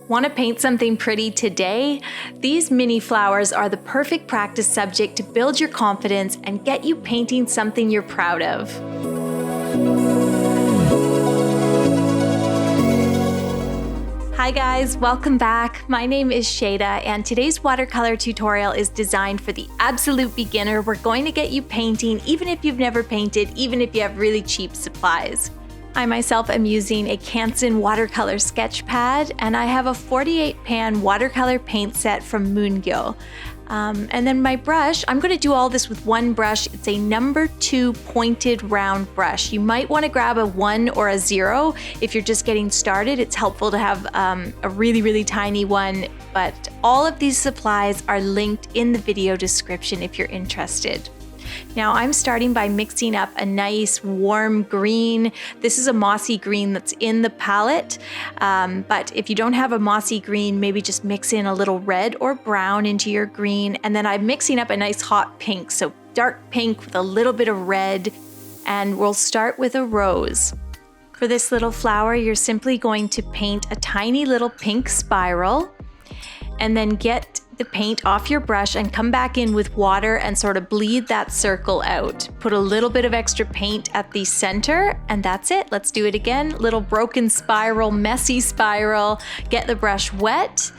Want to paint something pretty today? These mini flowers are the perfect practice subject to build your confidence and get you painting something you're proud of. Hi guys, welcome back. My name is Shada and today's watercolor tutorial is designed for the absolute beginner. We're going to get you painting even if you've never painted, even if you have really cheap supplies. I myself am using a Canson watercolor sketch pad, and I have a 48 pan watercolor paint set from Moongyo. And then my brush, I'm going to do all this with one brush. It's a number 2 pointed round brush. You might want to grab a 1 or a 0 if you're just getting started. It's helpful to have a really tiny one, but all of these supplies are linked in the video description if you're interested. Now I'm starting by mixing up a nice warm green. This is a mossy green that's in the palette, but if you don't have a mossy green, maybe just mix in a little red or brown into your green. And then I'm mixing up a nice hot pink, so dark pink with a little bit of red, and we'll start with a rose. For this little flower, you're simply going to paint a tiny little pink spiral and then get the paint off your brush and come back in with water and sort of bleed that circle out. Put a little bit of extra paint at the center and that's it. Let's do it again. Little broken spiral, messy spiral. Get the brush wet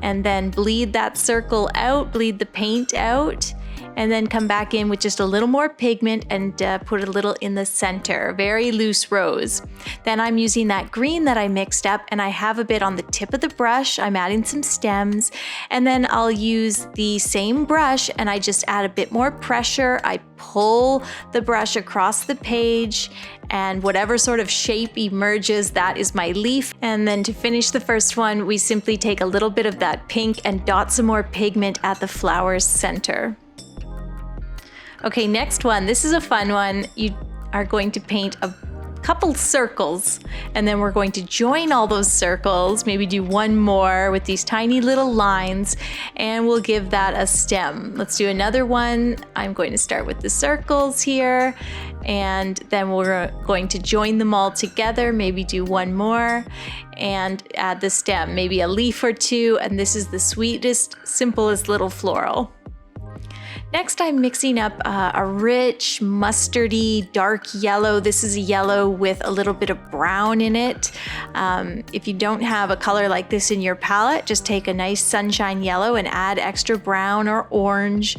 and then bleed that circle out, bleed the paint out, and then come back in with just a little more pigment and put a little in the center, very loose rose. Then I'm using that green that I mixed up and I have a bit on the tip of the brush. I'm adding some stems, and then I'll use the same brush and I just add a bit more pressure. I pull the brush across the page and whatever sort of shape emerges, that is my leaf. And then to finish the first one, we simply take a little bit of that pink and dot some more pigment at the flower's center. Okay, next one. This is a fun one. You are going to paint a couple circles, and then we're going to join all those circles, maybe do one more with these tiny little lines, and we'll give that a stem. Let's do another one. I'm going to start with the circles here, and then we're going to join them all together, maybe do one more, and add the stem, maybe a leaf or two, and this is the sweetest, simplest little floral. Next, I'm mixing up a rich, mustardy, dark yellow. This is a yellow with a little bit of brown in it. If you don't have a color like this in your palette, just take a nice sunshine yellow and add extra brown or orange.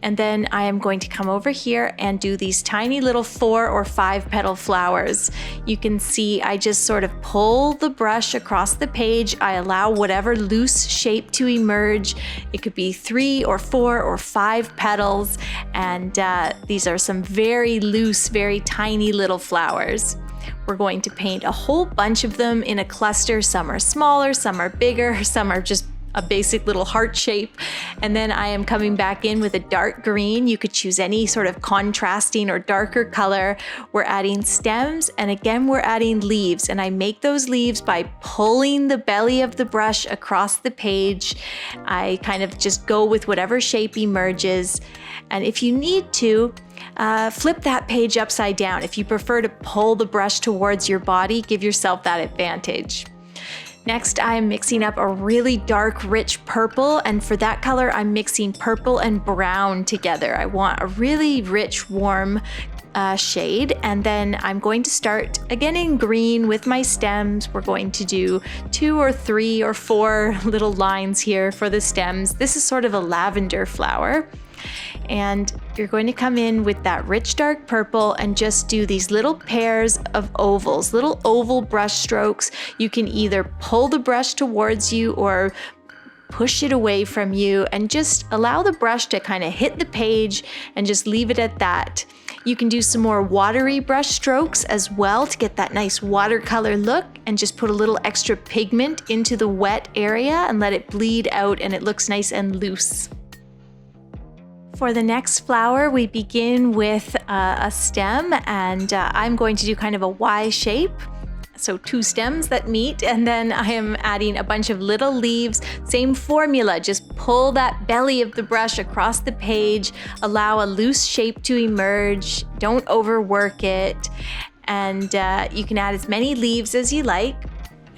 And then I am going to come over here and do these tiny little 4 or 5 petal flowers. You can see I just sort of pull the brush across the page. I allow whatever loose shape to emerge. It could be 3 or 4 or 5 petals. And these are some very loose, very tiny little flowers. We're going to paint a whole bunch of them in a cluster. Some are smaller, some are bigger, some are just a basic little heart shape. And then I am coming back in with a dark green. You could choose any sort of contrasting or darker color. We're adding stems, and again we're adding leaves, and I make those leaves by pulling the belly of the brush across the page. I kind of just go with whatever shape emerges, and if you need to, flip that page upside down. If you prefer to pull the brush towards your body, give yourself that advantage. Next, I'm mixing up a really dark, rich purple, and for that color, I'm mixing purple and brown together. I want a really rich, warm shade, and then I'm going to start again in green with my stems. We're going to do 2 or 3 or 4 little lines here for the stems. This is sort of a lavender flower. And you're going to come in with that rich dark purple and just do these little pairs of ovals, little oval brush strokes. You can either pull the brush towards you or push it away from you, and just allow the brush to kind of hit the page and just leave it at that. You can do some more watery brush strokes as well to get that nice watercolor look, and just put a little extra pigment into the wet area and let it bleed out, and it looks nice and loose. For the next flower, we begin with a stem, and I'm going to do kind of a Y shape. So 2 stems that meet, and then I am adding a bunch of little leaves. Same formula, just pull that belly of the brush across the page, allow a loose shape to emerge, don't overwork it, and you can add as many leaves as you like.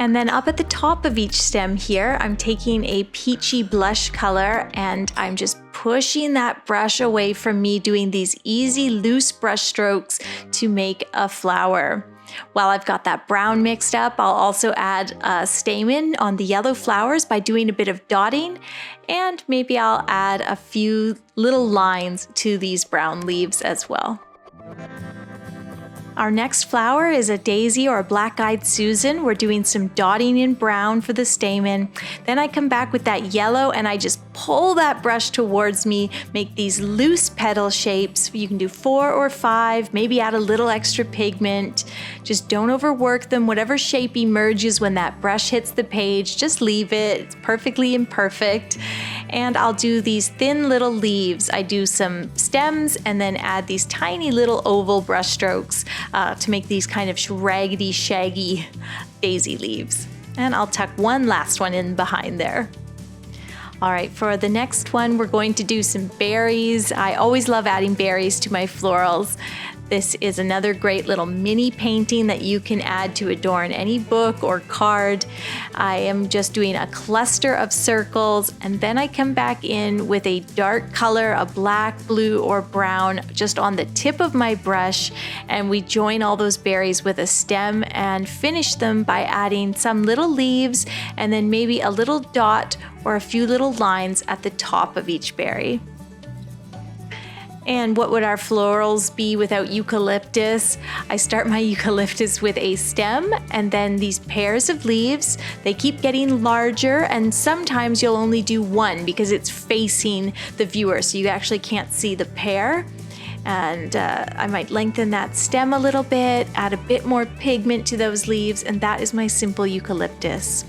And then up at the top of each stem here, I'm taking a peachy blush color and I'm just pushing that brush away from me, doing these easy loose brush strokes to make a flower. While I've got that brown mixed up, I'll also add a stamen on the yellow flowers by doing a bit of dotting, and maybe I'll add a few little lines to these brown leaves as well. Our next flower is a daisy or a black-eyed Susan. We're doing some dotting in brown for the stamen. Then I come back with that yellow and I just pull that brush towards me, make these loose petal shapes. You can do 4 or 5, maybe add a little extra pigment. Just don't overwork them. Whatever shape emerges when that brush hits the page, just leave it. It's perfectly imperfect. And I'll do these thin little leaves. I do some stems and then add these tiny little oval brush strokes to make these kind of raggedy, shaggy daisy leaves. And I'll tuck one last one in behind there. All right, for the next one, we're going to do some berries. I always love adding berries to my florals. This is another great little mini painting that you can add to adorn any book or card. I am just doing a cluster of circles, and then I come back in with a dark color, a black, blue, or brown, just on the tip of my brush, and we join all those berries with a stem and finish them by adding some little leaves and then maybe a little dot or a few little lines at the top of each berry. And what would our florals be without eucalyptus? I start my eucalyptus with a stem and then these pairs of leaves. They keep getting larger, and sometimes you'll only do one because it's facing the viewer, so you actually can't see the pair. And I might lengthen that stem a little bit, add a bit more pigment to those leaves, and that is my simple eucalyptus.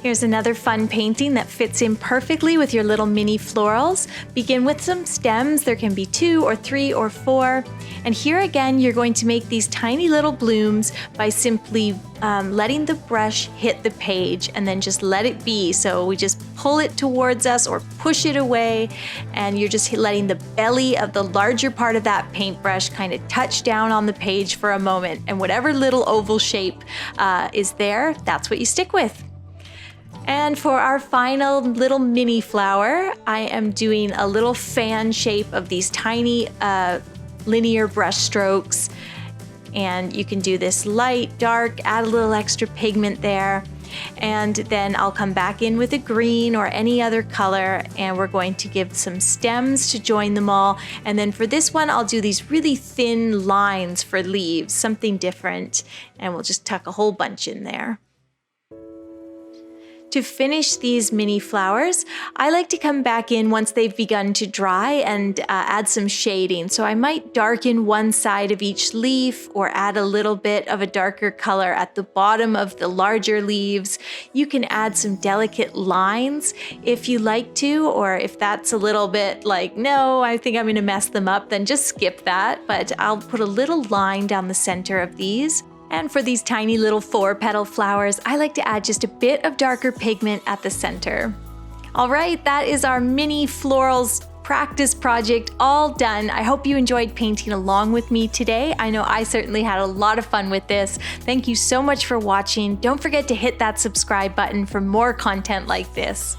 Here's another fun painting that fits in perfectly with your little mini florals. Begin with some stems. There can be 2 or 3 or 4. And here again, you're going to make these tiny little blooms by simply letting the brush hit the page and then just let it be. So we just pull it towards us or push it away, and you're just letting the belly of the larger part of that paintbrush kind of touch down on the page for a moment. And whatever little oval shape is there, that's what you stick with. And for our final little mini flower, I am doing a little fan shape of these tiny linear brush strokes. And you can do this light, dark, add a little extra pigment there. And then I'll come back in with a green or any other color, and we're going to give some stems to join them all. And then for this one, I'll do these really thin lines for leaves, something different. And we'll just tuck a whole bunch in there. To finish these mini flowers, I like to come back in once they've begun to dry and add some shading. So I might darken one side of each leaf or add a little bit of a darker color at the bottom of the larger leaves. You can add some delicate lines if you like to, or if that's a little bit like, no, I think I'm gonna mess them up, then just skip that. But I'll put a little line down the center of these. And for these tiny little 4-petal flowers, I like to add just a bit of darker pigment at the center. All right, that is our mini florals practice project all done. I hope you enjoyed painting along with me today. I know I certainly had a lot of fun with this. Thank you so much for watching. Don't forget to hit that subscribe button for more content like this.